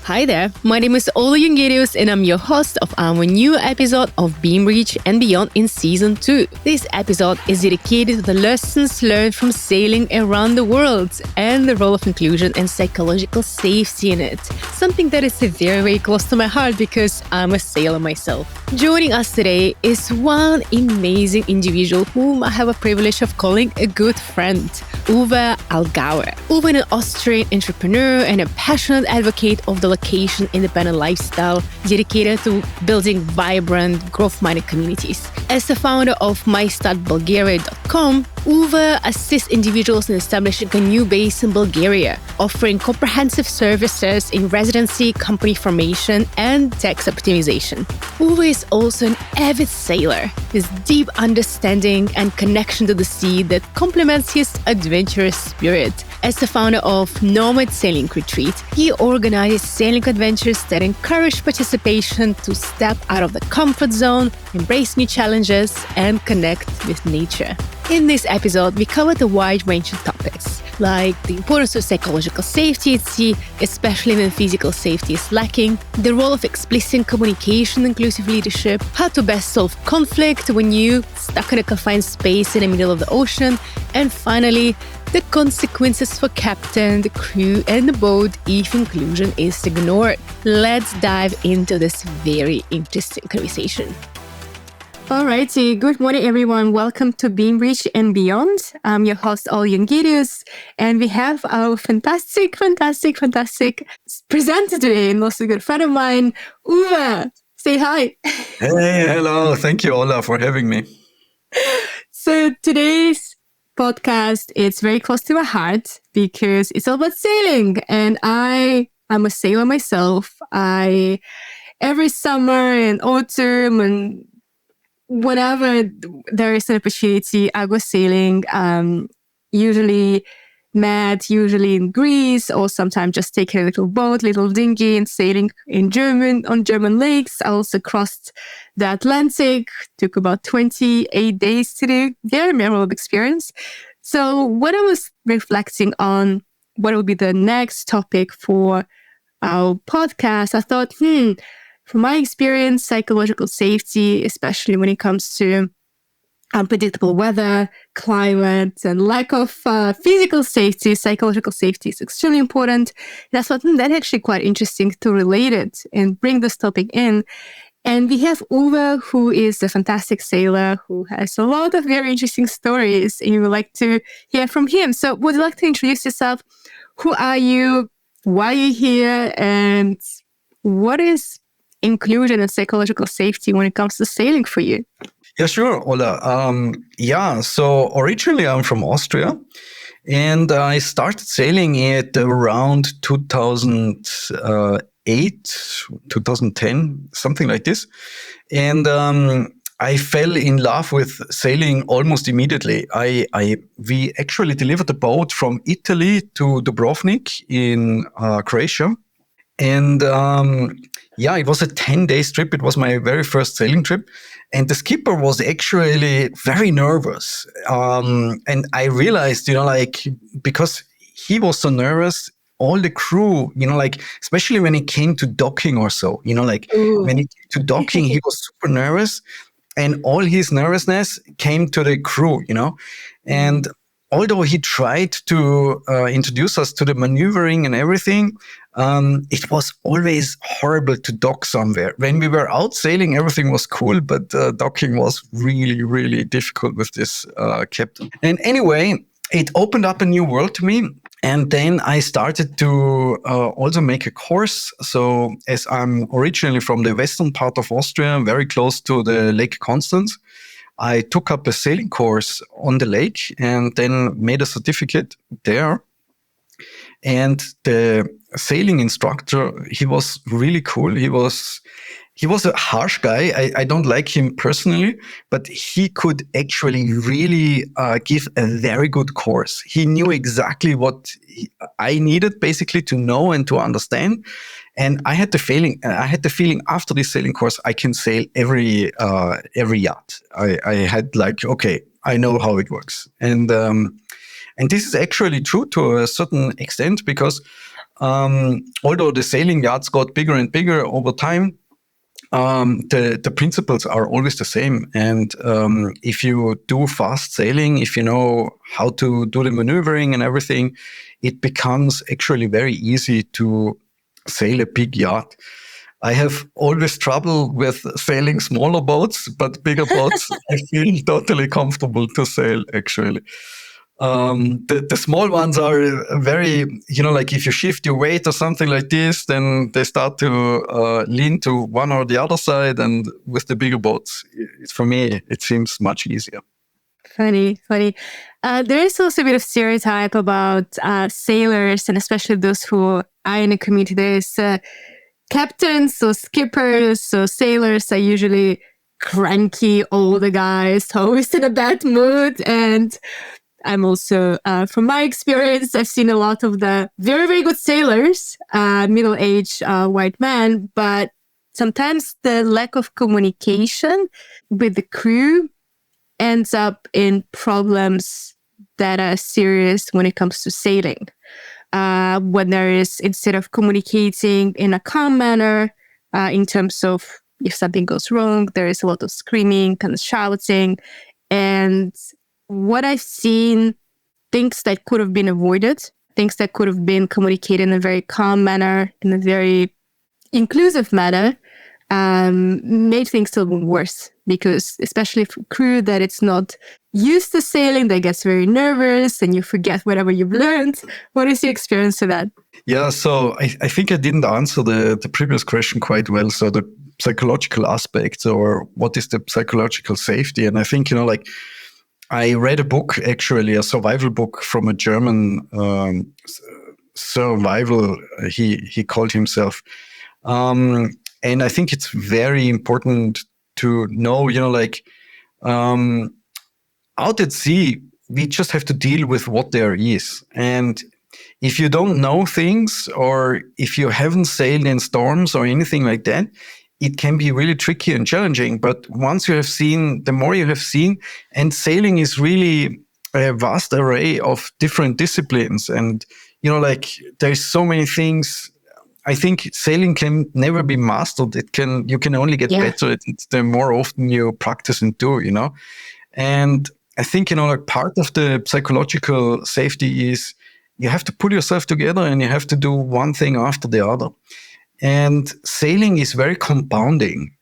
Hi there, my name is Olla Jongerius and I'm your host of our new episode of BeamReach and Beyond in Season 2. This episode is dedicated to the lessons learned from sailing around the world and the role of inclusion and psychological safety in it. Something that is very, very close to my heart because I'm a sailor myself. Joining us today is one amazing individual whom I have a privilege of calling a good friend, Uwe Allgauer. Uwe is an Austrian entrepreneur and a passionate advocate of the location-independent lifestyle dedicated to building vibrant, growth-minded communities. As the founder of MyStartBulgaria.com, Uwe assists individuals in establishing a new base in Bulgaria, offering comprehensive services in residency, company formation, and tax optimization. Uwe is also an avid sailor, with deep understanding and connection to the sea that complements his adventurous spirit. As the founder of Nomad Sailing Retreat, he organizes sailing adventures that encourage participation to step out of the comfort zone, embrace new challenges, and connect with nature. In this episode, we covered a wide range of topics, like the importance of psychological safety at sea, especially when physical safety is lacking, the role of explicit communication, inclusive leadership, how to best solve conflict when you're stuck in a confined space in the middle of the ocean, and finally, the consequences for captain, the crew, and the boat if inclusion is ignored. Let's dive into this very interesting conversation. Alrighty, good morning everyone. Welcome to BeamReach and Beyond. I'm your host, Olla Jongerius, and we have our fantastic presenter today, and also a good friend of mine, Uwe. Say hi. Hey, hello. Thank you, Olla, for having me. So today's podcast, it's very close to my heart because it's all about sailing, and I'm a sailor myself. Every summer and autumn and whenever there is an opportunity, I go sailing, usually usually in Greece, or sometimes just taking a little boat, little dinghy and sailing on German lakes. I also crossed the Atlantic, took about 28 days to do. Very memorable experience. So when I was reflecting on what would be the next topic for our podcast, I thought, from my experience, psychological safety, especially when it comes to unpredictable weather, climate, and lack of physical safety, psychological safety is extremely important. And I thought that's actually quite interesting to relate it and bring this topic in. And we have Uwe, who is a fantastic sailor who has a lot of very interesting stories, and you would like to hear from him. So would you like to introduce yourself? Who are you? Why are you here? And what is inclusion and psychological safety when it comes to sailing for you? Yeah, sure, Ola. So originally I'm from Austria, and I started sailing at around 2008, 2010, something like this. And I fell in love with sailing almost immediately. We actually delivered a boat from Italy to Dubrovnik in Croatia. And it was a 10-day trip. It was my very first sailing trip. And the skipper was actually very nervous. And I realized, because he was so nervous, all the crew, especially when it came to docking or so, when it came to docking, he was super nervous. And all his nervousness came to the crew, And although he tried to introduce us to the maneuvering and everything, it was always horrible to dock somewhere. When we were out sailing, everything was cool, but docking was really, really difficult with this captain. And anyway, it opened up a new world to me. And then I started to also make a course. So as I'm originally from the western part of Austria, very close to the Lake Constance, I took up a sailing course on the lake and then made a certificate there. And the sailing instructor, he was really cool. He was a harsh guy. I don't like him personally, but he could actually really give a very good course. He knew exactly what I needed basically to know and to understand. And I had the feeling after this sailing course, I can sail every yacht. I had okay, I know how it works. And this is actually true to a certain extent because Although the sailing yachts got bigger and bigger over time, the principles are always the same. And if you do fast sailing, if you know how to do the maneuvering and everything, it becomes actually very easy to sail a big yacht. I have always trouble with sailing smaller boats, but bigger boats, I feel totally comfortable to sail, actually. The small ones are very, like if you shift your weight or something like this, then they start to lean to one or the other side. And with the bigger boats, for me, it seems much easier. Funny. There is also a bit of stereotype about sailors, and especially those who are in a community. There's captains or skippers or sailors are usually cranky older guys, always in a bad mood. And I'm also, from my experience, I've seen a lot of the very, very good sailors, middle-aged white men, but sometimes the lack of communication with the crew ends up in problems that are serious when it comes to sailing. When there is, instead of communicating in a calm manner, in terms of if something goes wrong, there is a lot of screaming, kind of shouting. And what I've seen, things that could have been avoided, things that could have been communicated in a very calm manner, in a very inclusive manner, made things a little worse, because especially for crew that it's not used to sailing, that gets very nervous and you forget whatever you've learned. What is your experience of that? Yeah, so I think I didn't answer the previous question quite well. So the psychological aspects, or what is the psychological safety? And I think, I read a book, actually, a survival book from a German survival, he called himself. And I think it's very important to know, out at sea, we just have to deal with what there is. And if you don't know things, or if you haven't sailed in storms or anything like that, it can be really tricky and challenging. But once you have seen, the more you have seen, and sailing is really a vast array of different disciplines. And, there's so many things. I think sailing can never be mastered. You can only get better at it the more often you practice and do, And I think, part of the psychological safety is you have to pull yourself together and you have to do one thing after the other. And sailing is very compounding.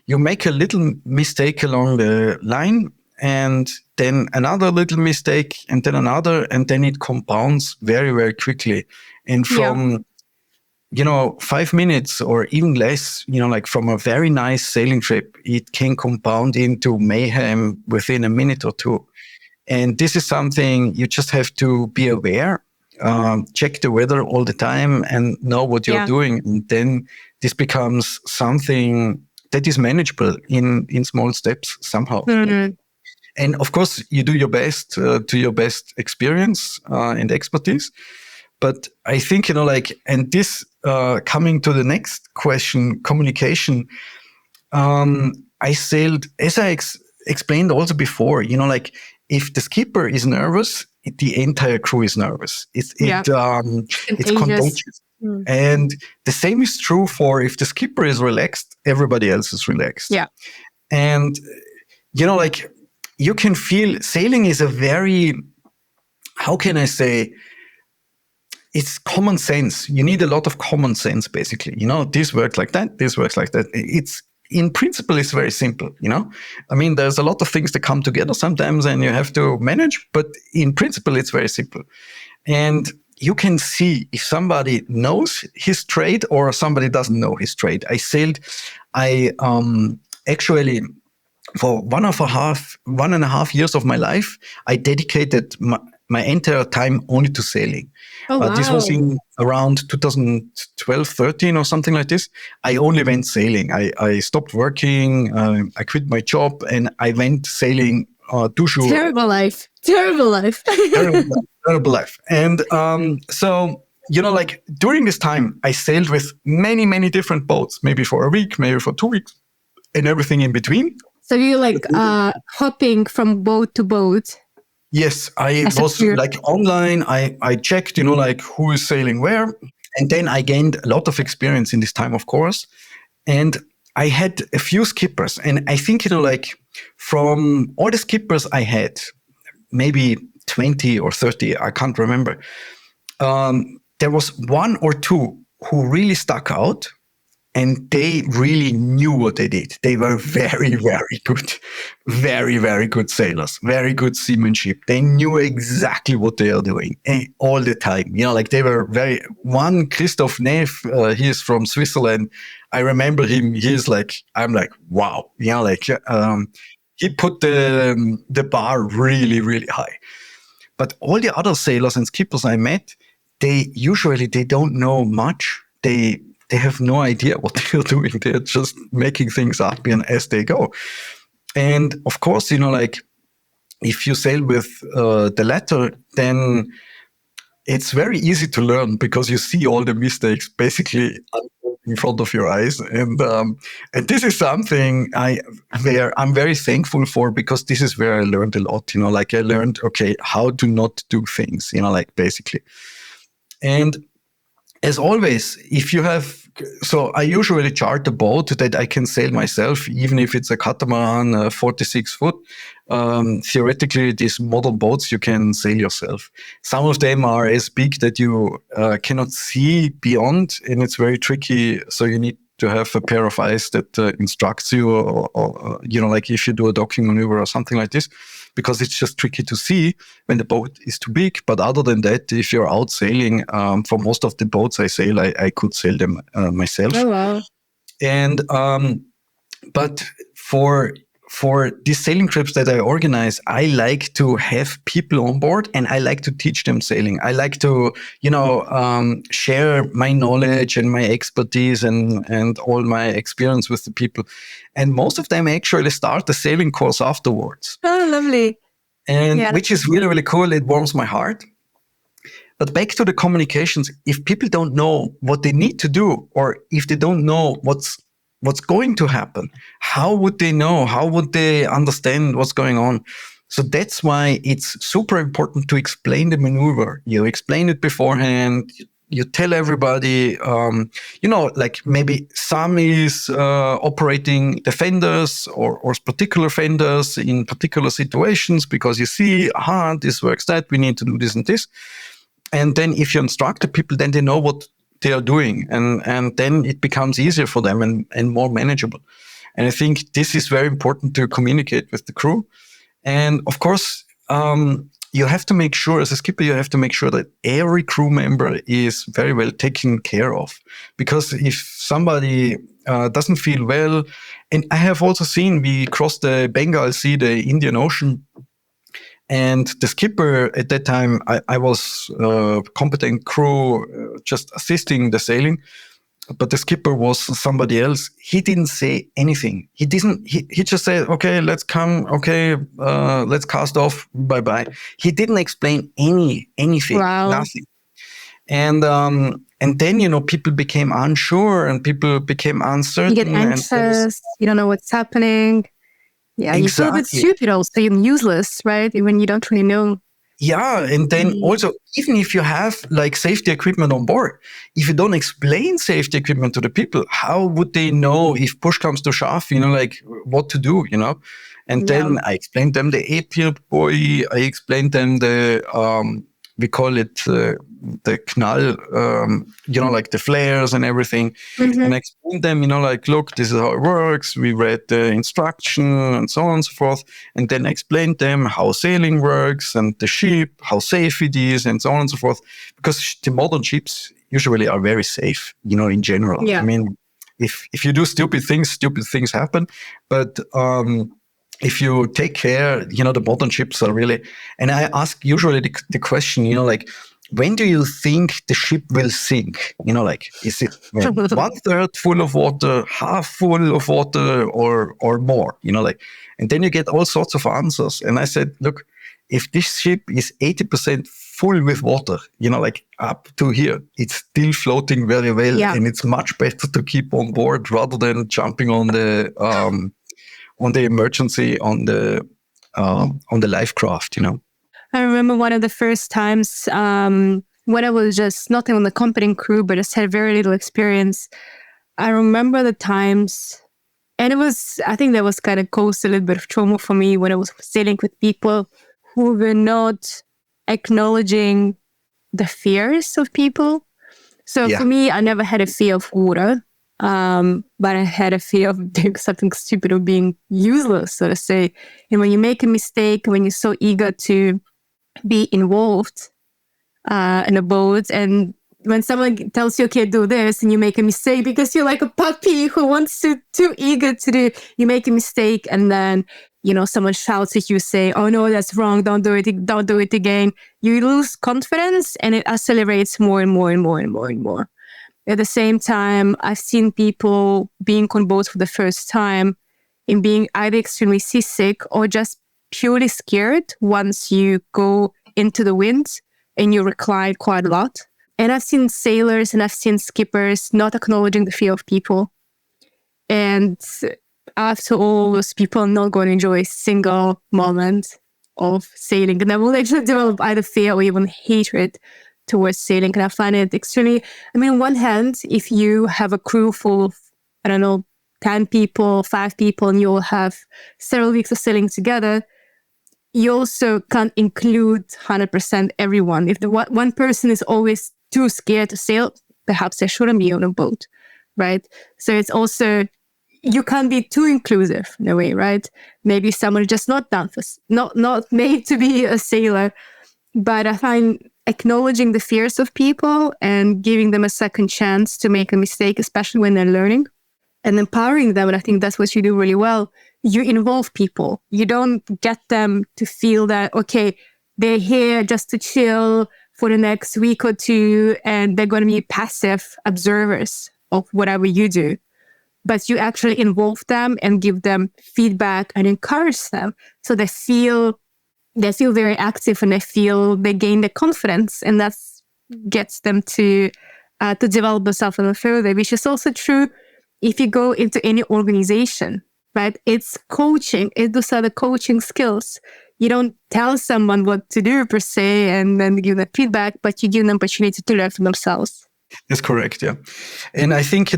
You make a little mistake along the line, and then another little mistake, and then another, and then it compounds very, very quickly. And from 5 minutes or even less, from a very nice sailing trip, it can compound into mayhem within a minute or two. And this is something you just have to be aware, check the weather all the time and know what you're doing. And then this becomes something that is manageable in small steps somehow. Mm-hmm. And of course, you do your best to your best experience and expertise. But I think, and this coming to the next question, communication, I sailed, as I explained also before, if the skipper is nervous, the entire crew is nervous. It's contagious. Mm. And the same is true for if the skipper is relaxed, everybody else is relaxed. Yeah. And, you can feel sailing is a very, how can I say, it's common sense. You need a lot of common sense, basically. This works like that, this works like that. It's, in principle, it's very simple, I mean, there's a lot of things that come together sometimes and you have to manage, but in principle, it's very simple. And you can see if somebody knows his trade or somebody doesn't know his trade. I actually, for 1.5 years of my life, I dedicated my entire time only to sailing. Oh, wow. This was in around 2012, 13 or something like this. I only went sailing. I stopped working. I quit my job and I went sailing to shore. Terrible life. Terrible life. And so, during this time, I sailed with many, many different boats, maybe for a week, maybe for 2 weeks, and everything in between. So you hopping from boat to boat? Yes, I was online. I checked, who is sailing where. And then I gained a lot of experience in this time, of course. And I had a few skippers. And I think, like from all the skippers I had, maybe 20 or 30, I can't remember. There was one or two who really stuck out. And they really knew what they did. They were very, very good, very, very good sailors, very good seamanship. They knew exactly what they are doing all the time. Like they were one, Christoph Neff, he is from Switzerland. I remember him. I'm like, wow. He put the bar really, really high. But all the other sailors and skippers I met, they don't know much. They have no idea what they're doing. They're just making things up as they go. And of course, like if you sail with the latter, then it's very easy to learn because you see all the mistakes basically in front of your eyes. And this is something I'm very thankful for, because this is where I learned a lot. Like I learned, okay, how to not do things, like basically. And as always, so I usually chart a boat that I can sail myself, even if it's a catamaran, 46 foot. Theoretically, these model boats you can sail yourself. Some of them are as big that you cannot see beyond, and it's very tricky. So you need to have a pair of eyes that instructs you, or like if you do a docking maneuver or something like this, because it's just tricky to see when the boat is too big. But other than that, if you're out sailing, for most of the boats I sail, I could sail them myself. Oh, wow. And but for these sailing trips that I organize, I like to have people on board, and I like to teach them sailing. I like to, share my knowledge and my expertise and all my experience with the people. And most of them actually start the sailing course afterwards. Oh, lovely. And which is really, really cool. It warms my heart. But back to the communications, if people don't know what they need to do, or if they don't know what's going to happen, how would they know? How would they understand what's going on? So that's why it's super important to explain the maneuver. You explain it beforehand. You tell everybody, like maybe some is operating the fenders or particular fenders in particular situations, because you see, this works that, we need to do this and this. And then if you instruct the people, then they know what they are doing. And then it becomes easier for them and more manageable. And I think this is very important to communicate with the crew. And of course, you have to make sure, as a skipper, you have to make sure that every crew member is very well taken care of. Because if somebody doesn't feel well, and I have also seen, we crossed the Bengal Sea, the Indian Ocean, and the skipper at that time, I was competent crew, just assisting the sailing. But the skipper was somebody else. He didn't say anything. He just said, okay, let's come. Okay, let's cast off. Bye-bye. He didn't explain anything, wow. Nothing. And then, people became unsure and people became uncertain. You get anxious. You don't know what's happening. Yeah, exactly. You feel a bit stupid also, even useless, right? When you don't really know. Yeah, and then also, even if you have like safety equipment on board, if you don't explain safety equipment to the people, how would they know if push comes to shove, like what to do, And then I explained them the APIR buoy, I explained them the, we call it the knall, like the flares and everything. Mm-hmm. And I explained them, like, look, this is how it works. We read the instruction and so on and so forth. And then I explained them how sailing works and the ship, how safe it is and so on and so forth. Because the modern ships usually are very safe, in general. Yeah. I mean, if you do stupid things happen. But if you take care, the modern ships are really, and I ask usually the question, like, when do you think the ship will sink? Like, is it 1/3 full of water, half full of water, or more? Like, and then you get all sorts of answers. And I said, look, if this ship is 80% full with water, like up to here, it's still floating very well, and it's much better to keep on board rather than jumping on the emergency on the life craft. I remember one of the first times when I was just not on the company crew, but just had very little experience, I remember the times, and I think that was kind of caused a little bit of trauma for me when I was sailing with people who were not acknowledging the fears of people. So for me, I never had a fear of water, but I had a fear of doing something stupid or being useless, so to say. And when you make a mistake, when you're so eager to be involved in a boat, and when someone tells you, okay, do this, and you make a mistake because you're like a puppy who wants to, too eager to do, you make a mistake, and then, someone shouts at you, say, oh no, that's wrong, don't do it again. You lose confidence, and it accelerates more and more and more and more and more. At the same time, I've seen people being on boats for the first time and being either extremely seasick or just purely scared once you go into the wind and you recline quite a lot. And I've seen sailors and I've seen skippers not acknowledging the fear of people. And after all, those people are not going to enjoy a single moment of sailing. And they will actually develop either fear or even hatred towards sailing. And I find it extremely, on one hand, if you have a crew full of, 10 people, 5 people, and you'll have several weeks of sailing together, you also can't include 100% everyone. If the one person is always too scared to sail, perhaps they shouldn't be on a boat, right? So it's also, you can't be too inclusive in a way, right? Maybe someone is just not done for, not made to be a sailor. But I find acknowledging the fears of people and giving them a second chance to make a mistake, especially when they're learning, and empowering them. And I think that's what you do really well. You involve people. You don't get them to feel that, okay, they're here just to chill for the next week or two, and they're going to be passive observers of whatever you do. But you actually involve them and give them feedback and encourage them, so they feel very active, and they gain the confidence, and that gets them to develop themselves a little further, which is also true if you go into any organization, right? It's coaching. Those are the coaching skills. You don't tell someone what to do per se and then give them feedback, but you give them opportunity to learn for themselves. That's correct, yeah. And I think,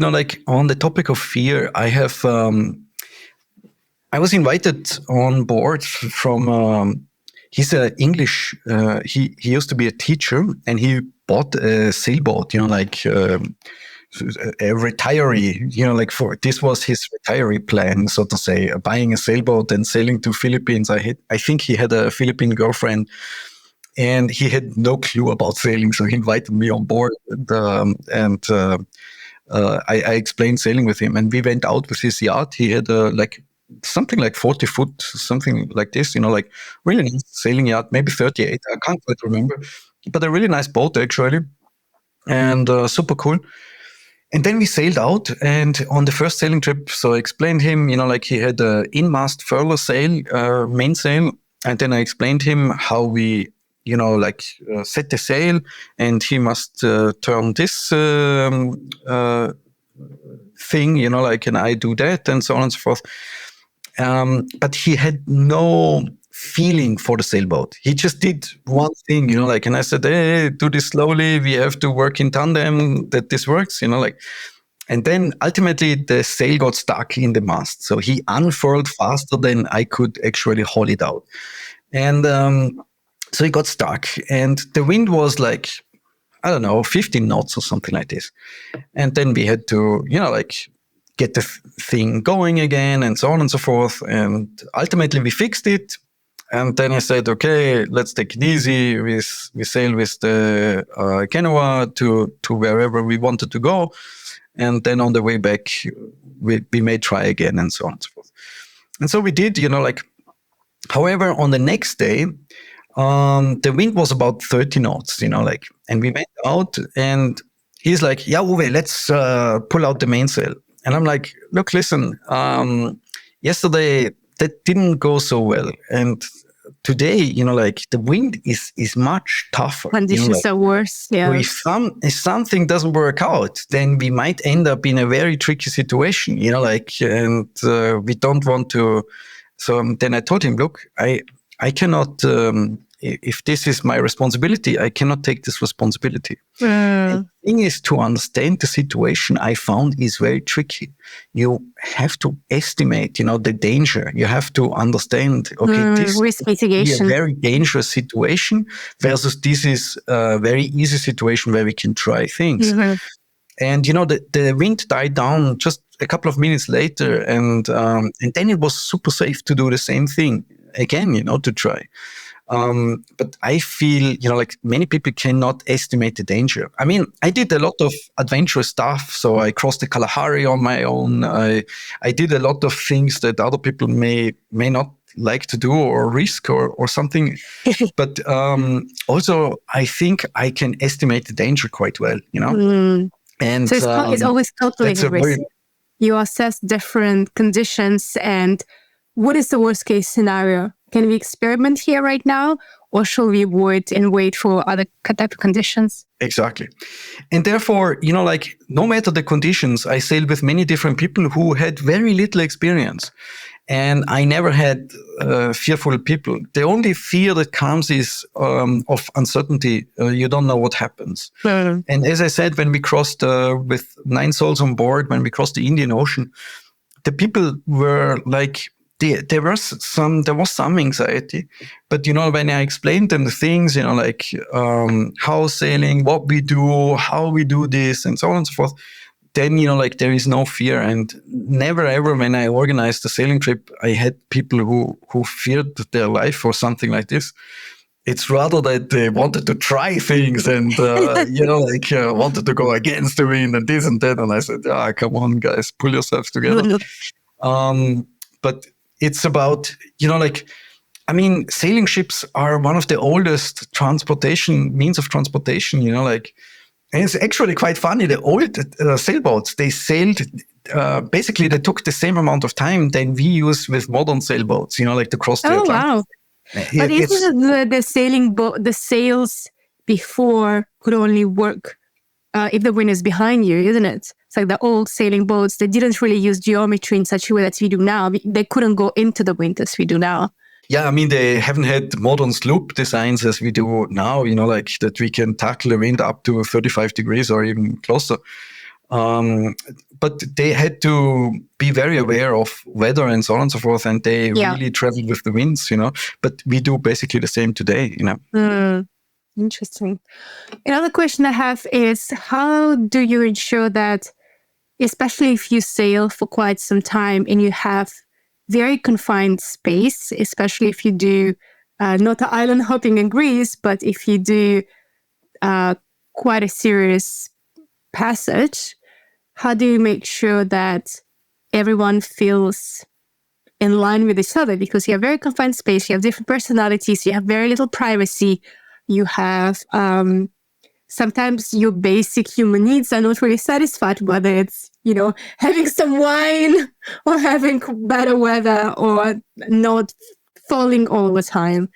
on the topic of fear, I was invited on board from, he's an English, he used to be a teacher, and he bought a sailboat, a retiree, this was his retiree plan, so to say, buying a sailboat and sailing to Philippines. I think he had a Philippine girlfriend, and he had no clue about sailing, so he invited me on board, and I explained sailing with him, and we went out with his yacht. He had something like 40 foot, something like this, really nice sailing yacht, maybe 38, I can't quite remember, but a really nice boat actually, and super cool. And then we sailed out, and on the first sailing trip, so I explained him, he had a in-mast furler sail, mainsail, and then I explained him how we, set the sail, and he must turn this thing, and I do that, and so on and so forth. But he had no feeling for the sailboat. He just did one thing, and I said, hey, do this slowly. We have to work in tandem that this works, And then ultimately the sail got stuck in the mast. So he unfurled faster than I could actually haul it out. And so he got stuck, and the wind was 15 knots or something like this. And then we had to, get the thing going again, and so on and so forth. And ultimately we fixed it. And then I said, okay, let's take it easy. We sail with the canoa to wherever we wanted to go. And then on the way back, we may try again, and so on and so forth. And so we did, however, on the next day, the wind was about 30 knots, and we went out, and he's like, yeah, Uwe, let's pull out the mainsail. And I'm like, look, listen, yesterday that didn't go so well. And today, the wind is much tougher. Conditions are worse. Yeah. So if something doesn't work out, then we might end up in a very tricky situation, and we don't want to. So then I told him, look, I cannot if this is my responsibility, I cannot take this responsibility. And the thing is, to understand the situation, I found is very tricky. You have to estimate, the danger. You have to understand, okay, this risk is a mitigation. very dangerous situation versus this is a very easy situation where we can try things. And the wind died down just a couple of minutes later, and then it was super safe to do the same thing again, to try. But I feel, like many people cannot estimate the danger. I mean, I did a lot of adventurous stuff. So I crossed the Kalahari on my own. I did a lot of things that other people may not like to do or risk or something. But also, I think I can estimate the danger quite well, And so it's always calculated risk. You assess different conditions and what is the worst case scenario? Can we experiment here right now, or should we avoid and wait for other type of conditions? Exactly. And therefore, like no matter the conditions, I sailed with many different people who had very little experience. And I never had fearful people. The only fear that comes is of uncertainty. You don't know what happens. And as I said, when we crossed with 9 souls on board, when we crossed the Indian Ocean, the people were like, there was some anxiety. But, when I explained them the things, like how sailing, what we do, how we do this, and so on and so forth, then, like there is no fear. And never ever when I organized the sailing trip, I had people who feared their life or something like this. It's rather that they wanted to try things and, wanted to go against the wind and this and that. And I said, come on, guys, pull yourselves together. But it's about, sailing ships are one of the oldest means of transportation, and it's actually quite funny. The old sailboats, they sailed, basically they took the same amount of time than we use with modern sailboats, to cross the Atlantic. Wow. But isn't the sailing boat, the sails before could only work if the wind is behind you, isn't it? It's like the old sailing boats, they didn't really use geometry in such a way that we do now. They couldn't go into the wind as we do now. Yeah, they haven't had modern sloop designs as we do now, like that we can tackle the wind up to 35 degrees or even closer. But they had to be very aware of weather and so on and so forth, and they really traveled with the winds, But we do basically the same today, Interesting. Another question I have is, how do you ensure that, especially if you sail for quite some time and you have very confined space, especially if you do not island hopping in Greece, but if you do quite a serious passage, how do you make sure that everyone feels in line with each other? Because you have very confined space, you have different personalities, you have very little privacy, you have sometimes your basic human needs are not really satisfied, whether it's, having some wine or having better weather or not falling all the time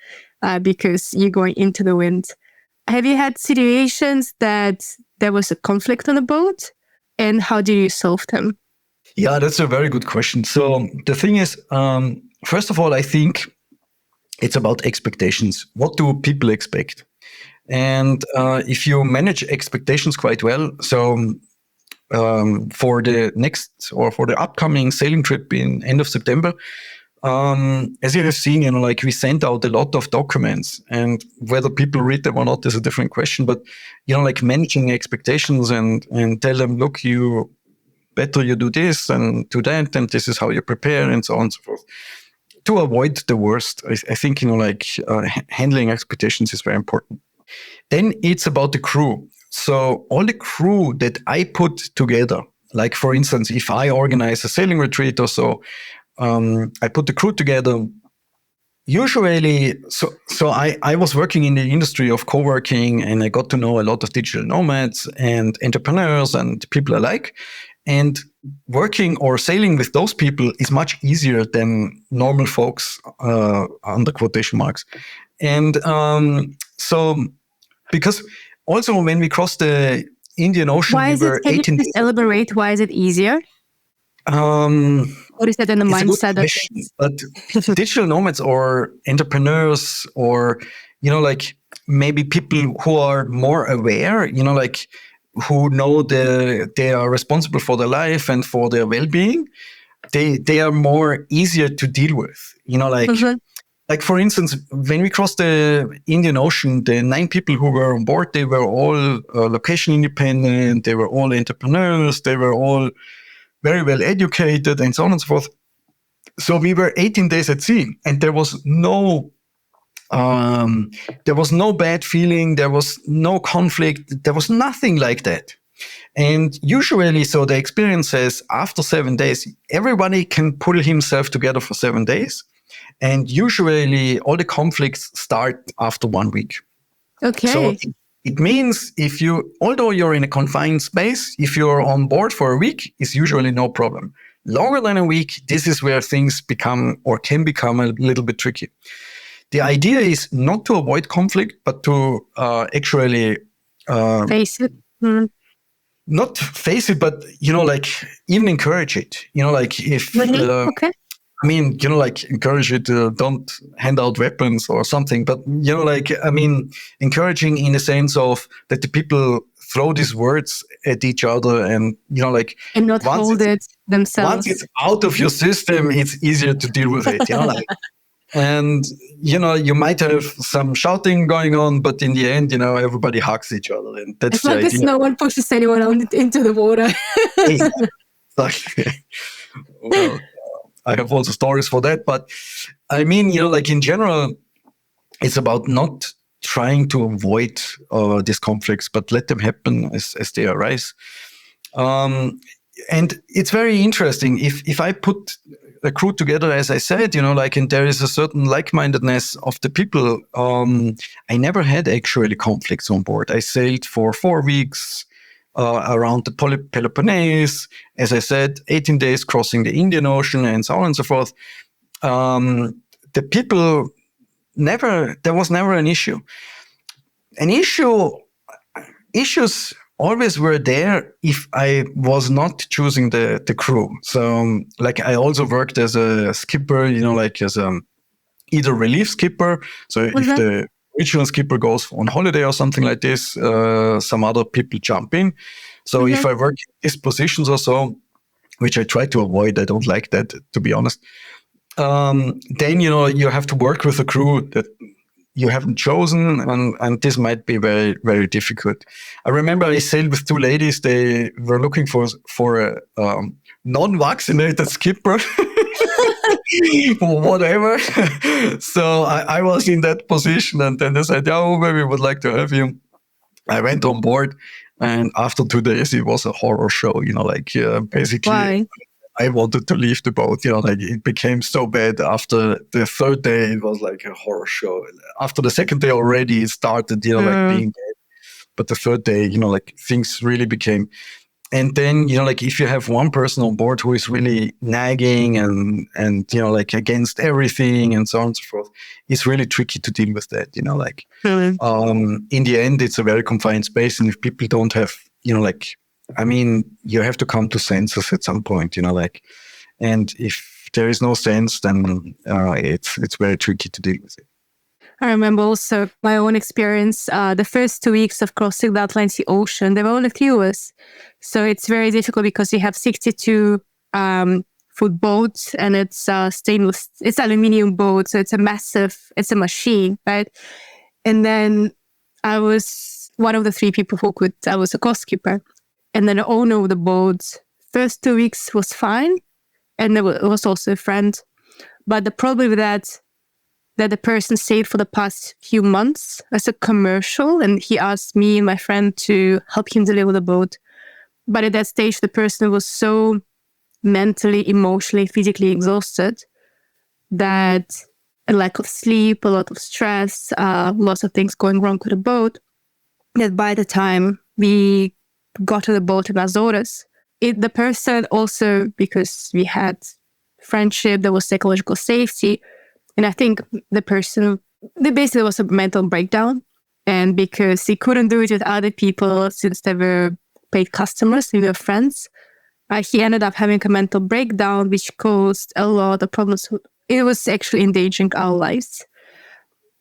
because you're going into the wind. Have you had situations that there was a conflict on the boat, and how do you solve them? Yeah, that's a very good question. So the thing is, first of all, I think it's about expectations. What do people expect? And if you manage expectations quite well, so for the next or for the upcoming sailing trip in end of September, as you have seen, we sent out a lot of documents, and whether people read them or not is a different question. But, managing expectations and tell them, look, you do this and do that, and this is how you prepare, and so on and so forth. To avoid the worst, I think, handling expectations is very important. Then it's about the crew. So all the crew that I put together, like, for instance, if I organize a sailing retreat or so, I put the crew together. Usually, so I was working in the industry of co-working, and I got to know a lot of digital nomads and entrepreneurs and people alike. And working or sailing with those people is much easier than normal folks, under quotation marks. And so, because also when we crossed the Indian Ocean, can you just elaborate? Why is it easier? What is that in the mindset? But digital nomads or entrepreneurs or, like maybe people who are more aware, like who know they are responsible for their life and for their well-being, they are more easier to deal with, like for instance, when we crossed the Indian Ocean, the 9 people who were on board, they were all location independent, they were all entrepreneurs, they were all very well educated, and so on and so forth. So we were 18 days at sea, and there was no bad feeling, there was no conflict, there was nothing like that. And usually, so the experience says after 7 days, everybody can pull himself together for 7 days. And usually all the conflicts start after 1 week. Okay. So it means although you're in a confined space, if you're on board for a week, it's usually no problem. Longer than a week, this is where things become or can become a little bit tricky. The idea is not to avoid conflict, but to actually face it. Not face it, but like even encourage it. Like if okay. I mean, like encourage it to don't hand out weapons or something, but like I mean, encouraging in the sense of that the people throw these words at each other, and like and not hold it themselves. Once it's out of your system, it's easier to deal with it. Like. And, you might have some shouting going on, but in the end, everybody hugs each other. And that's as long as no one pushes anyone into the water. Exactly. Well, I have also stories for that. But I mean, like in general, it's about not trying to avoid these conflicts, but let them happen as they arise. And it's very interesting. If I put a crew together, as I said, like, and there is a certain like-mindedness of the people. I never had actually conflicts on board. I sailed for 4 weeks around the Peloponnese. As I said, 18 days crossing the Indian Ocean and so on and so forth. The people there was never an issue. Issues always were there if I was not choosing the crew. So, like, I also worked as a skipper, like as either relief skipper. So if the original skipper goes on holiday or something like this, some other people jump in. So if I work in these positions or so, which I try to avoid, I don't like that, to be honest. Then, you have to work with a crew that you haven't chosen, and this might be very, very difficult. I remember I sailed with 2 ladies. They were looking for a non-vaccinated skipper, or whatever. So I was in that position, and then they said, "Oh, we would like to have you." I went on board, and after 2 days, it was a horror show. Basically. Why? I wanted to leave the boat, like it became so bad. After the 3rd day, it was like a horror show. After the 2nd day already, it started, like being bad. But the 3rd day, like things really became. And then, like if you have one person on board who is really nagging and like against everything and so on and so forth, it's really tricky to deal with that, like in the end, it's a very confined space. And if people don't have, I mean, you have to come to senses at some point, and if there is no sense, then it's very tricky to deal with it. I remember also my own experience. The first 2 weeks of crossing the Atlantic Ocean, there were only 3 of us. So it's very difficult because you have 62 foot boats, and it's stainless, it's aluminium boat. So it's a machine, right? And then I was one of the 3 people I was a co-skipper. And then the owner of the boat, first 2 weeks was fine. And there was also a friend. But the problem with that the person sailed for the past few months as a commercial. And he asked me and my friend to help him deliver the boat. But at that stage, the person was so mentally, emotionally, physically exhausted that a lack of sleep, a lot of stress, lots of things going wrong with the boat, that by the time we got to the boat in Azores, the person also, because we had friendship, there was psychological safety. And I think there basically was a mental breakdown. And because he couldn't do it with other people since they were paid customers, we were friends, he ended up having a mental breakdown, which caused a lot of problems. It was actually endangering our lives.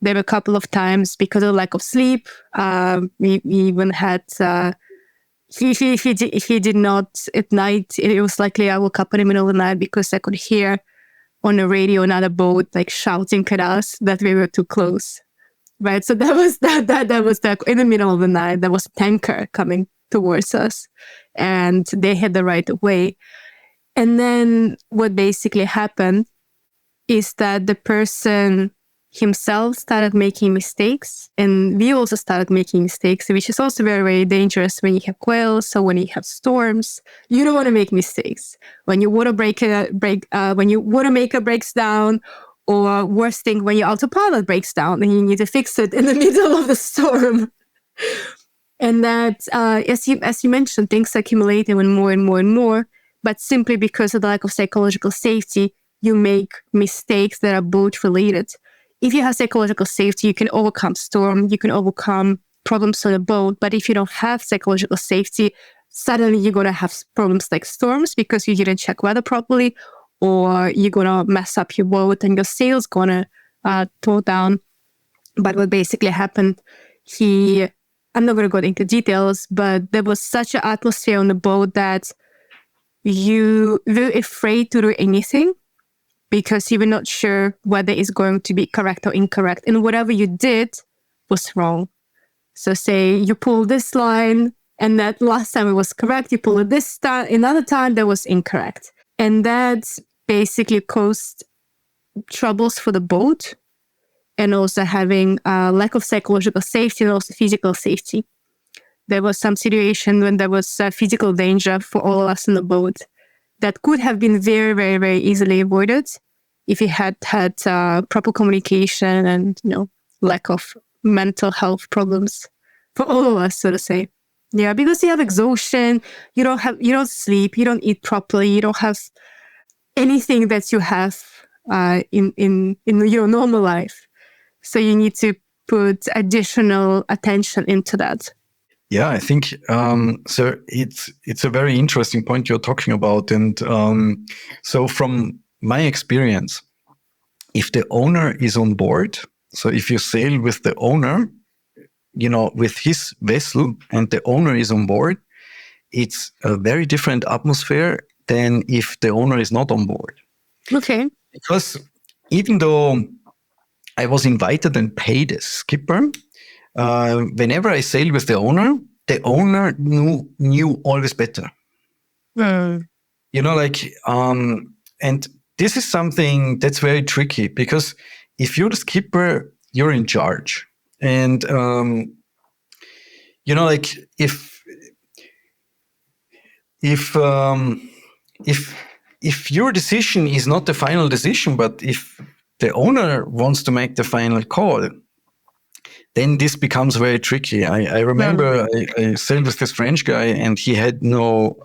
There were a couple of times because of lack of sleep. We even had he did not at night. It was likely I woke up in the middle of the night because I could hear on the radio another boat like shouting at us that we were too close. Right, so that was in the middle of the night. There was a tanker coming towards us, and they had the right of way. And then what basically happened is that the person himself started making mistakes, and we also started making mistakes, which is also very, very dangerous when you have quails. So when you have storms, you don't want to make mistakes. When your water maker breaks down, or worst thing, when your autopilot breaks down and you need to fix it in the middle of the storm. And that, as you mentioned, things accumulate even more and more and more. But simply because of the lack of psychological safety, you make mistakes that are boat related. If you have psychological safety, you can overcome storm, you can overcome problems on a boat. But if you don't have psychological safety, suddenly you're going to have problems like storms because you didn't check weather properly, or you're going to mess up your boat and your sail's going to thaw down. But what basically happened, I'm not going to go into details, but there was such an atmosphere on the boat that you were afraid to do anything because you were not sure whether it's going to be correct or incorrect. And whatever you did was wrong. So say you pull this line and that last time it was correct, you pull it this time, another time that was incorrect. And that basically caused troubles for the boat, and also having a lack of psychological safety and also physical safety. There was some situation when there was physical danger for all of us on the boat that could have been very, very, very easily avoided if we had proper communication and lack of mental health problems for all of us, so to say. Yeah, because you have exhaustion, you don't sleep, you don't eat properly, you don't have anything that you have in your normal life. So you need to put additional attention into that. Yeah, I think so. It's a very interesting point you're talking about, and so from my experience, if the owner is on board, so if you sail with the owner, with his vessel, and the owner is on board, it's a very different atmosphere than if the owner is not on board. Okay. Because even though I was invited and paid as skipper, whenever I sailed with the owner knew always better. And this is something that's very tricky, because if you're the skipper, you're in charge. And, if your decision is not the final decision, but if the owner wants to make the final call, then this becomes very tricky. I remember I sailed with this French guy, and he had no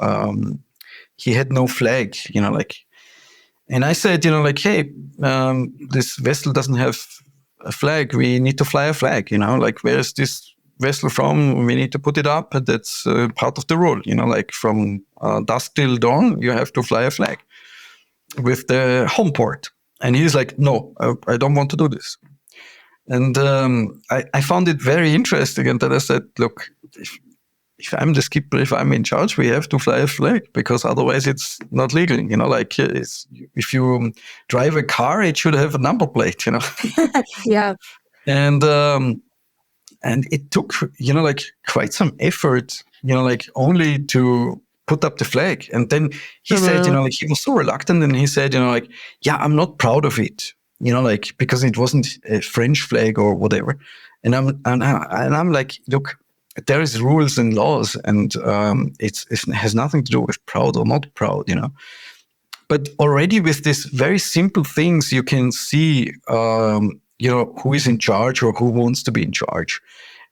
flag, and I said, hey, this vessel doesn't have a flag. We need to fly a flag, where is this vessel from? We need to put it up. That's part of the rule, from dusk till dawn, you have to fly a flag with the home port. And he's like, no, I don't want to do this. And I found it very interesting. And then I said, look, if I'm the skipper, if I'm in charge, we have to fly a flag, because otherwise it's not legal. If you drive a car, it should have a number plate, Yeah. And it took, quite some effort, only to put up the flag. And then he said, he was so reluctant, and he said, yeah, I'm not proud of it, because it wasn't a French flag or whatever. And I'm like, look, there is rules and laws, and it has nothing to do with proud or not proud, But already with these very simple things, you can see, who is in charge or who wants to be in charge.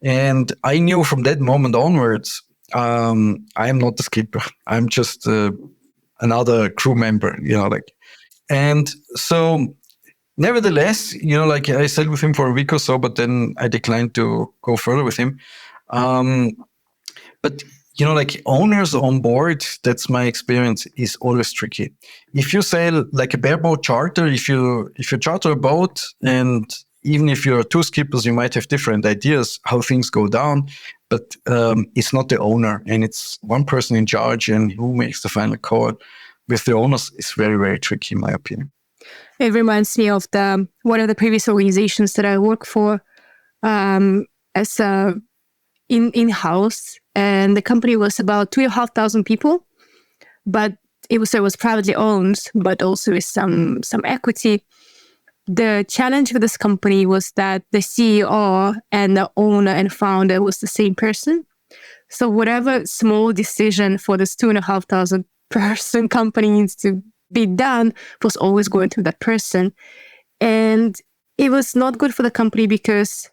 And I knew from that moment onwards, I am not the skipper. I'm just another crew member, And so, nevertheless, I sailed with him for a week or so, but then I declined to go further with him. But owners on board, that's my experience, is always tricky. If you sail like a bareboat charter, if you charter a boat and even if you're two skippers, you might have different ideas how things go down, but it's not the owner, and it's one person in charge, and who makes the final call with the owners is very, very tricky, in my opinion. It reminds me of one of the previous organizations that I work for as in-house, and the company was about 2,500 people, but it was privately owned, but also with some equity. The challenge with this company was that the CEO and the owner and founder was the same person. So whatever small decision for this 2,500 person company needs to be done was always going through that person. And it was not good for the company because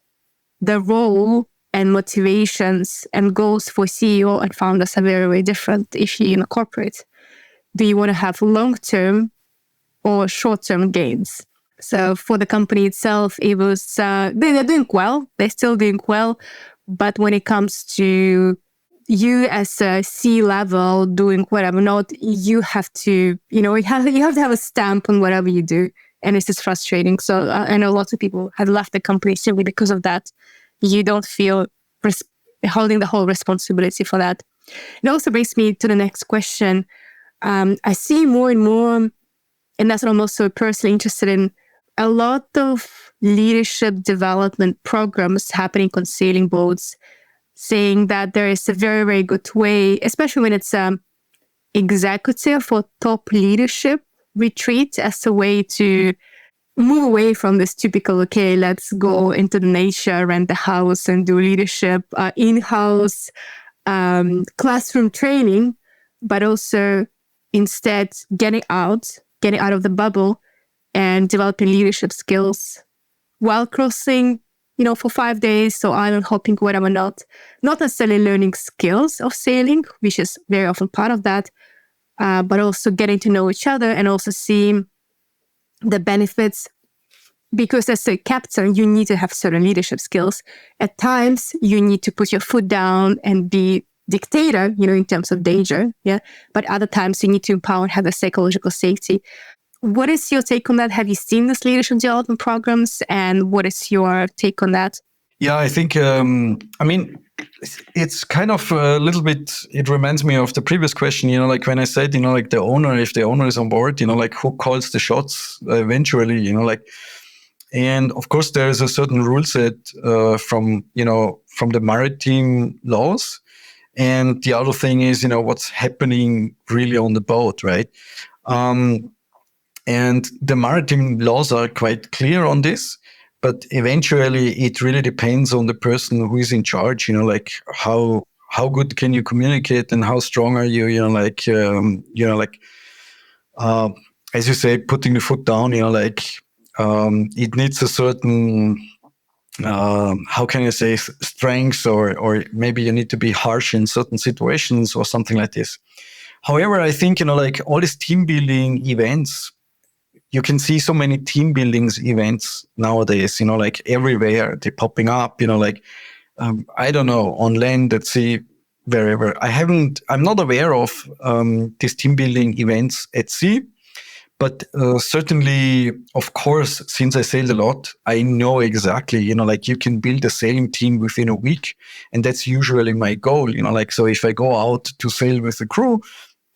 the role and motivations and goals for CEO and founders are very, very different if you're in a corporate. Do you want to have long-term or short-term gains? So for the company itself, it was, they're doing well. They're still doing well. But when it comes to you as a C-level doing whatever, not, you have to, you have to have a stamp on whatever you do. And it's just frustrating. So I know lots of people have left the company simply because of that. You don't feel holding the whole responsibility for that. It also brings me to the next question. I see more and more, and that's what I'm also personally interested in, a lot of leadership development programs happening on sailing boats, saying that there is a very, very good way, especially when it's executive or top leadership retreat, as a way to move away from this typical, okay, let's go into the nature, rent a house and do leadership, in-house classroom training, but also instead getting out of the bubble and developing leadership skills while crossing, for 5 days, so island hopping, whatever, not necessarily learning skills of sailing, which is very often part of that, but also getting to know each other and also seeing the benefits. Because as a captain, you need to have certain leadership skills. At times, you need to put your foot down and be dictator, in terms of danger. Yeah. But other times you need to empower and have the psychological safety. What is your take on that? Have you seen this leadership development programs, and what is your take on that? Yeah, I think, it's kind of a little bit, it reminds me of the previous question, like when I said, like the owner, if the owner is on board, like who calls the shots eventually, and of course there is a certain rule set from the maritime laws. And the other thing is, what's happening really on the boat, right? And the maritime laws are quite clear on this, but eventually it really depends on the person who is in charge, like how good can you communicate and how strong are you, as you say, putting the foot down, it needs a certain, how can I say, strength, or maybe you need to be harsh in certain situations or something like this. However, I think, like all these team building events, you can see so many team buildings events nowadays, like everywhere they're popping up, I don't know, on land at sea, wherever. I'm not aware of these team building events at sea, but certainly, of course, since I sailed a lot, I know exactly, you can build a sailing team within a week. And that's usually my goal, so if I go out to sail with the crew,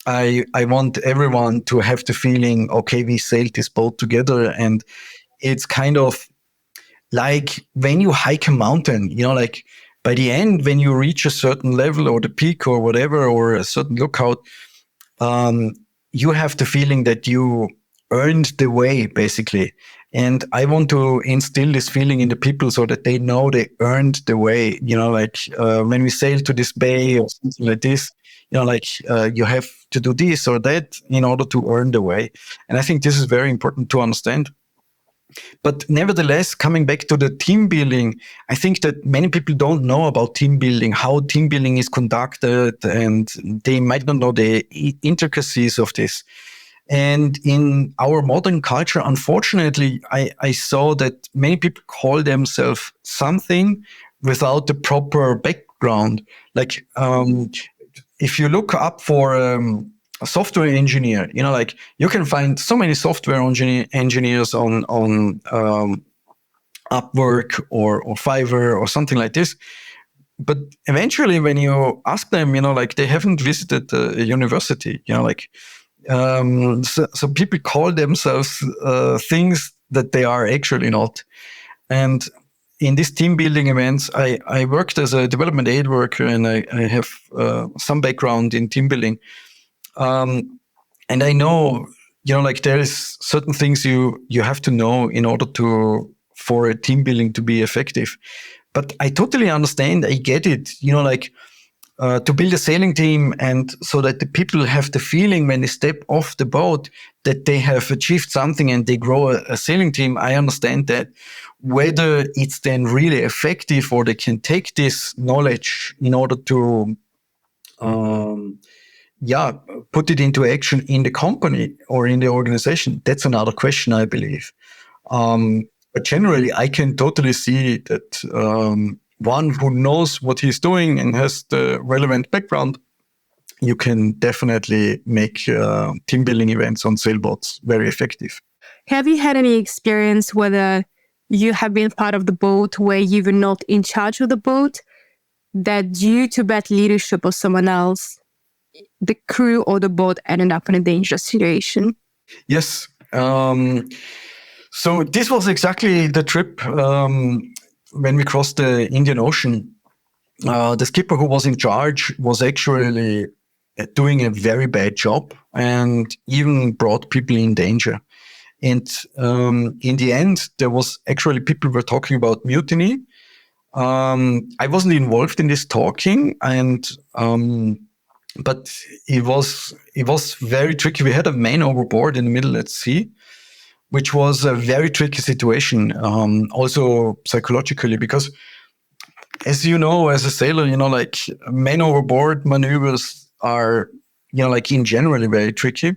I want everyone to have the feeling, okay, we sailed this boat together. And it's kind of like when you hike a mountain, like by the end, when you reach a certain level or the peak or whatever, or a certain lookout, you have the feeling that you earned the way, basically. And I want to instill this feeling in the people so that they know they earned the way, when we sail to this bay or something like this, you have to do this or that in order to earn the way. And I think this is very important to understand. But nevertheless, coming back to the team building, I think that many people don't know about team building, how team building is conducted, and they might not know the intricacies of this. And in our modern culture, unfortunately, I saw that many people call themselves something without the proper background. Like, if you look up for a software engineer, you can find so many software engineers on Upwork or Fiverr or something like this. But eventually, when you ask them, like they haven't visited a university, like so people call themselves things that they are actually not. And in these team building events, I worked as a development aid worker, and I have some background in team building. And I know, like there is certain things you have to know in order for a team building to be effective. But I totally understand. I get it. Like to build a sailing team, and so that the people have the feeling when they step off the boat that they have achieved something and they grow a sailing team. I understand that. Whether it's then really effective or they can take this knowledge in order to put it into action in the company or in the organization, that's another question, I believe. But generally, I can totally see that one who knows what he's doing and has the relevant background, you can definitely make team building events on sailboats very effective. Have you had any experience whether you have been part of the boat where you were not in charge of the boat, that due to bad leadership of someone else, the crew or the boat ended up in a dangerous situation? Yes. So this was exactly the trip when we crossed the Indian Ocean. The skipper who was in charge was actually doing a very bad job and even brought people in danger. And in the end, there was actually people were talking about mutiny. I wasn't involved in this talking, and but it was very tricky. We had a man overboard in the middle at sea, which was a very tricky situation, also psychologically, because as you know, as a sailor, like men overboard maneuvers are, like in general very tricky.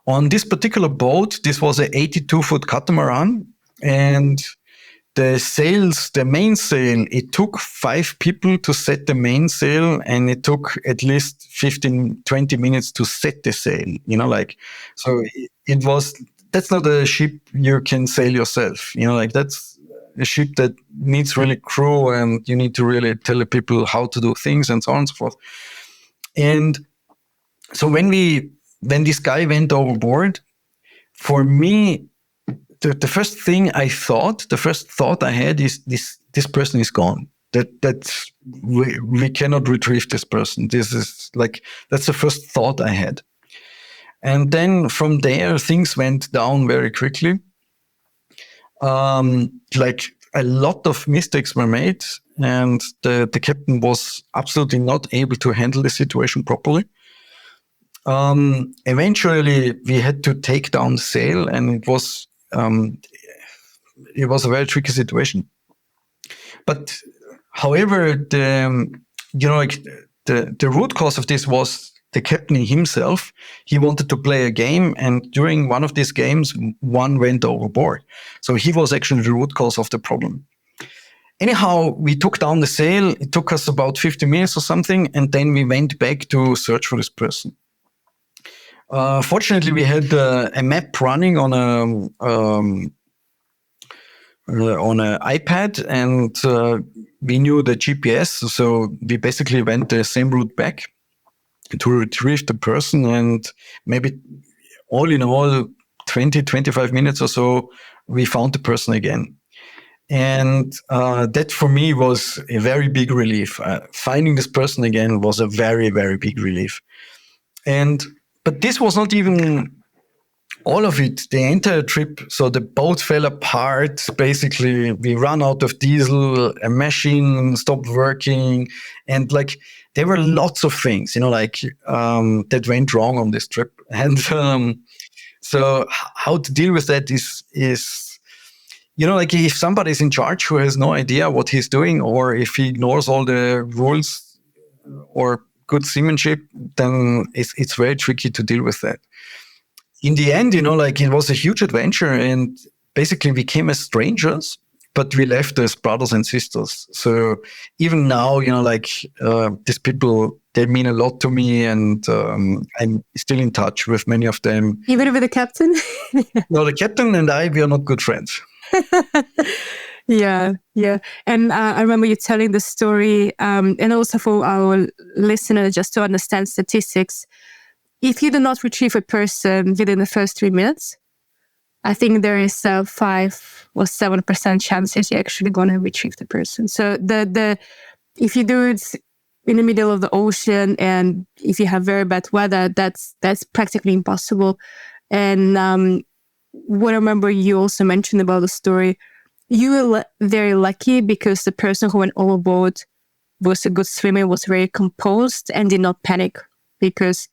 On this particular boat, this was an 82-foot catamaran, and the main sail, it took 5 people to set the main sail, and it took at least 15, 20 minutes to set the sail, so that's not a ship you can sail yourself, that's a ship that needs really crew, and you need to really tell the people how to do things and so on and so forth. And so when this guy went overboard, for me, the first thought I had is this person is gone. We cannot retrieve this person. This is that's the first thought I had. And then from there, things went down very quickly. A lot of mistakes were made, and the captain was absolutely not able to handle the situation properly. Eventually, we had to take down the sail, and it was a very tricky situation. But however, the root cause of this was the captain himself. He wanted to play a game, and during one of these games, one went overboard. So he was actually the root cause of the problem. Anyhow, we took down the sail. It took us about 50 minutes or something, and then we went back to search for this person. Fortunately, we had a map running on an iPad, and we knew the GPS, so we basically went the same route back to retrieve the person, and maybe all in all 20, 25 minutes or so, we found the person again. And that for me was a very big relief. Finding this person again was a very, very big relief. But this was not even all of it, the entire trip. So the boat fell apart. Basically, we ran out of diesel, a machine stopped working. And there were lots of things, that went wrong on this trip. And so how to deal with that is if somebody's in charge who has no idea what he's doing, or if he ignores all the rules or good seamanship, then it's very tricky to deal with that. In the end, it was a huge adventure, and basically we came as strangers, but we left as brothers and sisters. So even now, these people, they mean a lot to me, and I'm still in touch with many of them. Even with the captain? No, the captain and I, we are not good friends. Yeah, yeah. And I remember you telling the story, and also for our listeners, just to understand statistics, if you do not retrieve a person within the first 3 minutes, I think there is a 5 or 7% chances you're actually going to retrieve the person. So if you do it in the middle of the ocean and if you have very bad weather, that's practically impossible. And what I remember you also mentioned about the story, you were very lucky because the person who went overboard was a good swimmer, was very composed and did not panic, because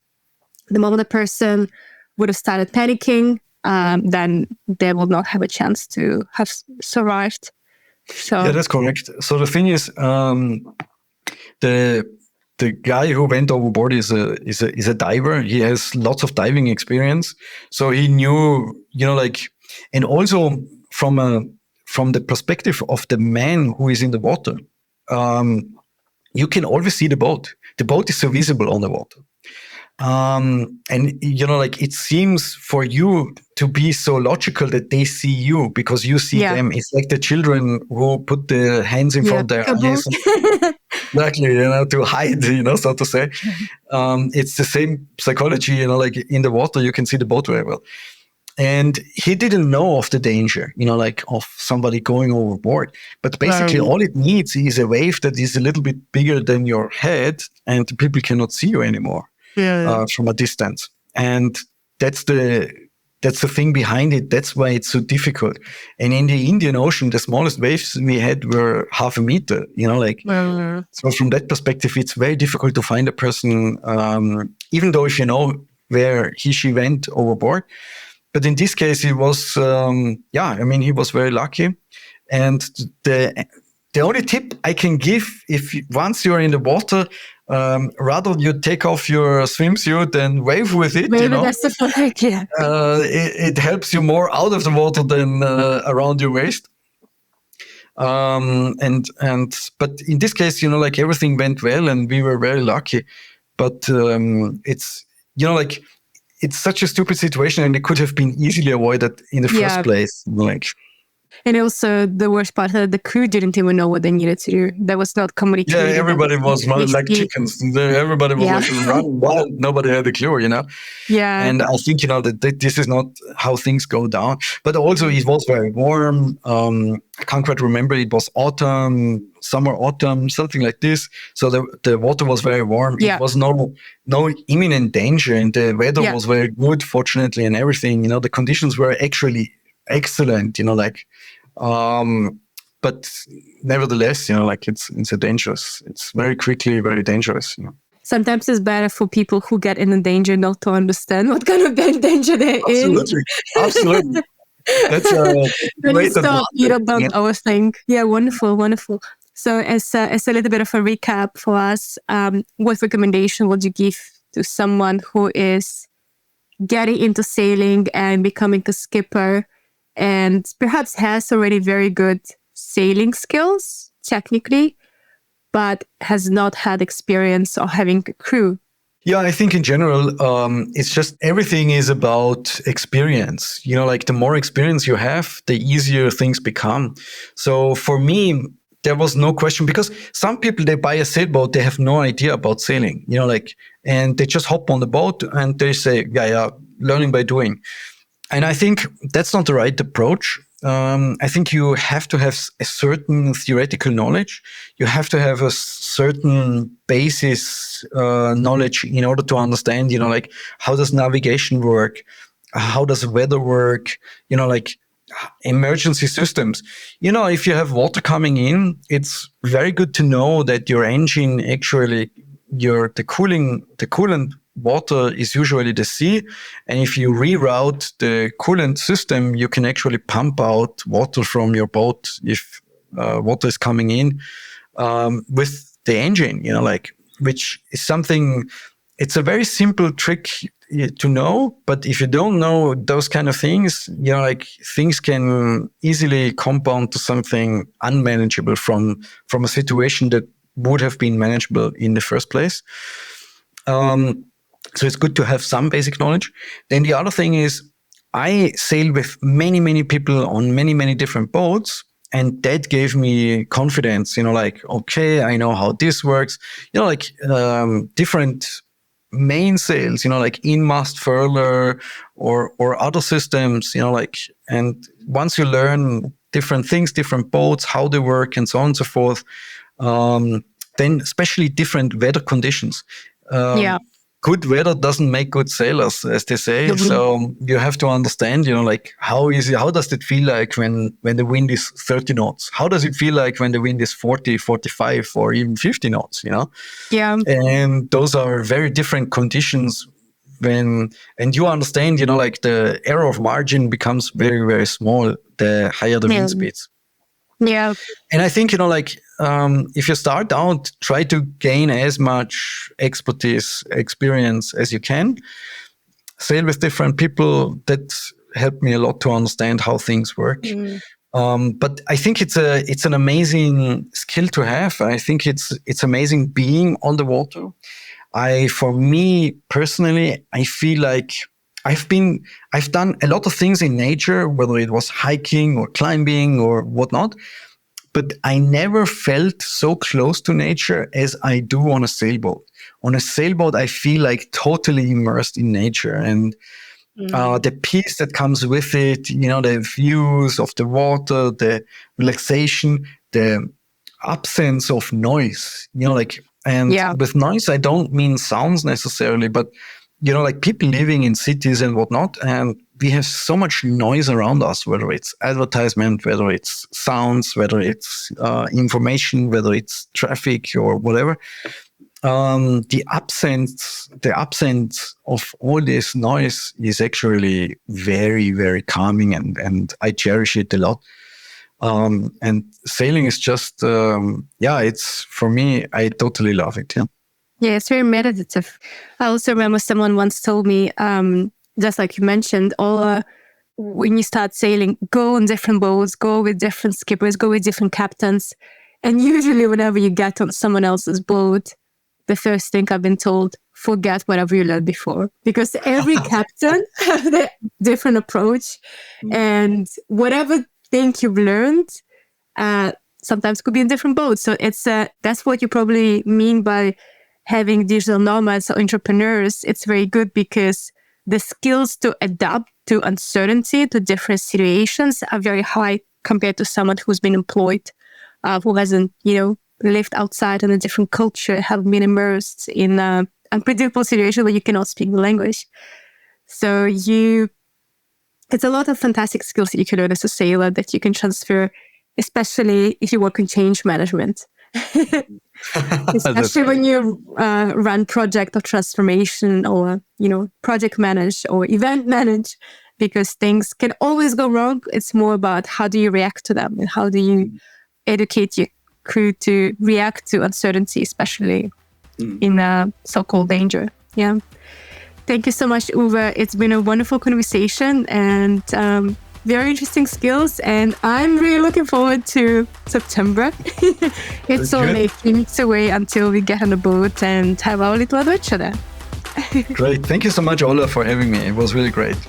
the moment the person would have started panicking, then they will not have a chance to have survived. So Yeah, that's correct. So the thing is, the guy who went overboard is a diver. He has lots of diving experience, so he knew, and also from the perspective of the man who is in the water, you can always see the boat. The boat is so visible on the water. And it seems for you to be so logical that they see you because you see them. It's like the children who put their hands in front of their eyes. Exactly, to hide, so to say. It's the same psychology, like in the water, you can see the boat very well. And he didn't know of the danger, of somebody going overboard. But basically, all it needs is a wave that is a little bit bigger than your head, and the people cannot see you anymore from a distance. And that's the thing behind it. That's why it's so difficult. And in the Indian Ocean, the smallest waves we had were 0.5 meter. So from that perspective, it's very difficult to find a person, even though if you know where she went overboard. But in this case, he was, he was very lucky. And the only tip I can give, once you're in the water, rather you take off your swimsuit and wave with it. That's the flag, yeah. It helps you more out of the water than around your waist. But in this case, everything went well and we were very lucky. But it's it's such a stupid situation, and it could have been easily avoided in the first place. And also the worst part, the crew didn't even know what they needed to do. That was not communicated. Yeah, everybody was like chickens. Everybody was like running wild. Nobody had a clue, Yeah. And I think, that this is not how things go down. But also it was very warm. I can't quite remember. It was summer, autumn, something like this. So the water was very warm. Yeah. It was no imminent danger. And the weather was very good, fortunately, and everything. The conditions were actually excellent, but nevertheless, it's a dangerous. It's very quickly very dangerous. Sometimes it's better for people who get in a danger not to understand what kind of danger they're in. Absolutely. That's a great advice. You don't overthink. Yeah, wonderful. So as a little bit of a recap for us, what recommendation would you give to someone who is getting into sailing and becoming a skipper, and perhaps has already very good sailing skills technically, but has not had experience of having a crew? Yeah, I think in general, it's just everything is about experience. The more experience you have, the easier things become. So for me, there was no question, because some people, they buy a sailboat, they have no idea about sailing, and they just hop on the boat and they say, learning by doing. And I think that's not the right approach. I think you have to have a certain theoretical knowledge. You have to have a certain basis knowledge in order to understand, how does navigation work? How does weather work? Emergency systems. If you have water coming in, it's very good to know that your engine actually, the coolant water is usually the sea. And if you reroute the coolant system, you can actually pump out water from your boat if water is coming in with the engine, which is something, it's a very simple trick to know. But if you don't know those kind of things, things can easily compound to something unmanageable from a situation that would have been manageable in the first place. So it's good to have some basic knowledge. Then the other thing is, I sailed with many, many people on many, many different boats. And that gave me confidence, like, okay, I know how this works, like different mainsails, like in-mast furler or other systems, like, and once you learn different things, different boats, how they work and so on and so forth, then especially different weather conditions. Good weather doesn't make good sailors, as they say. Mm-hmm. So you have to understand, like how does it feel like when the wind is 30 knots? How does it feel like when the wind is 40, 45, or even 50 knots, Yeah. And those are very different conditions and you understand, like the error of margin becomes very, very small the higher the wind speeds. Yeah. And I think, if you start out, try to gain as much expertise, experience as you can. Sail with different people. That helped me a lot to understand how things work. But I think it's an amazing skill to have. I think it's amazing being on the water. For me personally, I feel like I've done a lot of things in nature, whether it was hiking or climbing or whatnot, but I never felt so close to nature as I do on a sailboat. On a sailboat, I feel like totally immersed in nature, and the peace that comes with it, the views of the water, the relaxation, the absence of noise, with noise, I don't mean sounds necessarily, but like people living in cities and whatnot, and we have so much noise around us, whether it's advertisement, whether it's sounds, whether it's information, whether it's traffic or whatever. The absence of all this noise is actually very, very calming, and I cherish it a lot. And sailing is just, it's, for me, I totally love it. Yeah. Yeah, it's very meditative. I also remember someone once told me, just like you mentioned, when you start sailing, go on different boats, go with different skippers, go with different captains. And usually whenever you get on someone else's boat, the first thing I've been told, forget whatever you learned before. Because every captain has a different approach. And whatever thing you've learned, sometimes could be in different boats. So that's what you probably mean by having digital nomads or entrepreneurs. It's very good because the skills to adapt to uncertainty, to different situations are very high compared to someone who's been employed, who hasn't, lived outside in a different culture, have been immersed in an unpredictable situation where you cannot speak the language. So it's a lot of fantastic skills that you can learn as a sailor that you can transfer, especially if you work in change management. Especially when you run project or transformation or, project manage or event manage, because things can always go wrong. It's more about how do you react to them and how do you educate your crew to react to uncertainty, especially in so-called danger. Yeah. Thank you so much, Uwe. It's been a wonderful conversation and very interesting skills, and I'm really looking forward to September. It's only a few weeks away until we get on a boat and have our little adventure there. Great. Thank you so much, Olla, for having me. It was really great.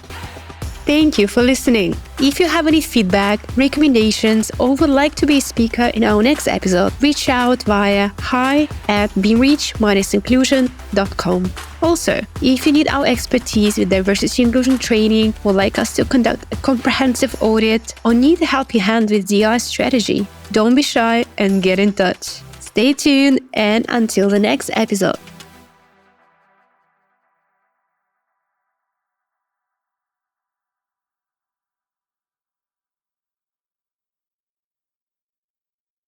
Thank you for listening. If you have any feedback, recommendations, or would like to be a speaker in our next episode, reach out via hi@BeamReach-inclusion.com. Also, if you need our expertise with diversity inclusion training, would like us to conduct a comprehensive audit, or need a helping hand with DI strategy, don't be shy and get in touch. Stay tuned, and until the next episode.